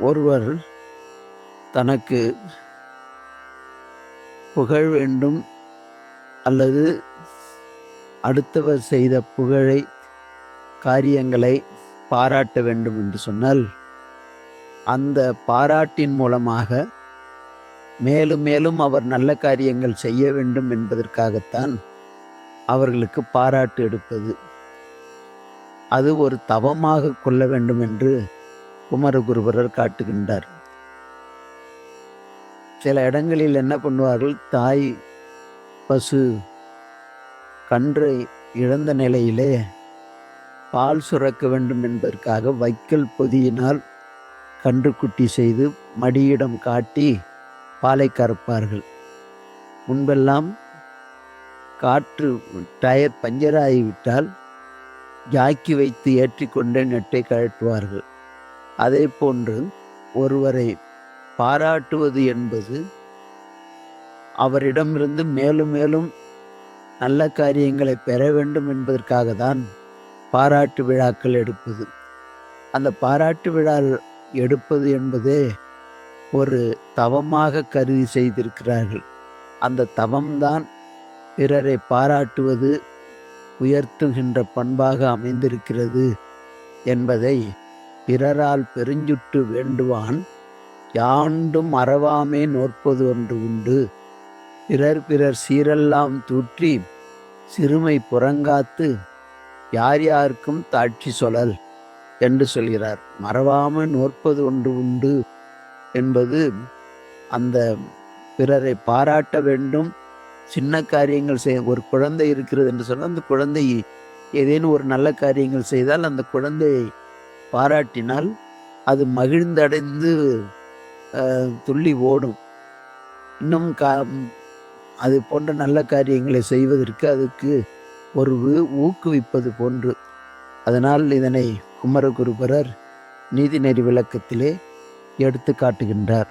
ஒருவர் தனக்கு புகழ் வேண்டும் அல்லது அடுத்தவர் செய்த புகழை காரியங்களை பாராட்ட வேண்டும் என்று சொன்னால் அந்த பாராட்டின் மூலமாக மேலும் மேலும் அவர் நல்ல காரியங்கள் செய்ய வேண்டும் என்பதற்காகத்தான் அவர்களுக்கு பாராட்டு எடுப்பது. அது ஒரு தவமாக கொள்ள வேண்டும் என்று குமரகுருபரர் காட்டுகின்றார். சில இடங்களில் என்ன பண்ணுவார்கள், தாய் பசு கன்றை இழந்த நிலையிலே பால் சுரக்க வேண்டும் என்பதற்காக வைக்கல் பொதியினால் கன்றுக்குட்டி செய்து மடியிடம் காட்டி பாலை கறப்பார்கள். முன்பெல்லாம் காற்று டயர் பஞ்சராகிவிட்டால் ஜாக்கி வைத்து ஏற்றிக்கொண்டே நெட்டை கழட்டுவார்கள். அதே போன்று ஒருவரை பாராட்டுவது என்பது அவரிடமிருந்து மேலும் மேலும் நல்ல காரியங்களை பெற வேண்டும் என்பதற்காக தான் பாராட்டு விழாக்கள் எடுப்பது. அந்த பாராட்டு விழா எடுப்பது என்பதே ஒரு தவமாக கருதி செய்திருக்கிறார்கள். அந்த தவம்தான் பிறரை பாராட்டுவது உயர்த்துகின்ற பண்பாக அமைந்திருக்கிறது என்பதை பிறரால் பெருஞ்சுட்டு வேண்டுவான் யாண்டும் அறவாமே நோற்பது ஒன்று உண்டு, பிறர் பிறர் சீரெல்லாம் தூற்றி சிறுமை புறங்காத்து யார் யாருக்கும் தாட்சி சொல்லல் என்று சொல்கிறார். மறவாமல் நோற்பது ஒன்று உண்டு என்பது அந்த பிறரை பாராட்ட வேண்டும். சின்ன காரியங்கள் ஒரு குழந்தை இருக்கிறது என்று சொன்னால் அந்த குழந்தை ஏதேனும் ஒரு நல்ல காரியங்கள் செய்தால் அந்த குழந்தையை பாராட்டினால் அது மகிழ்ந்தடைந்து துள்ளி ஓடும். இன்னும் அது போன்ற நல்ல காரியங்களை செய்வதற்கு அதுக்கு ஒரு ஊக்குவிப்பது போன்று. அதனால் இதனை குமரகுருபரர் நீதிநெறி விளக்கத்திலே எடுத்து காட்டுகின்றார்.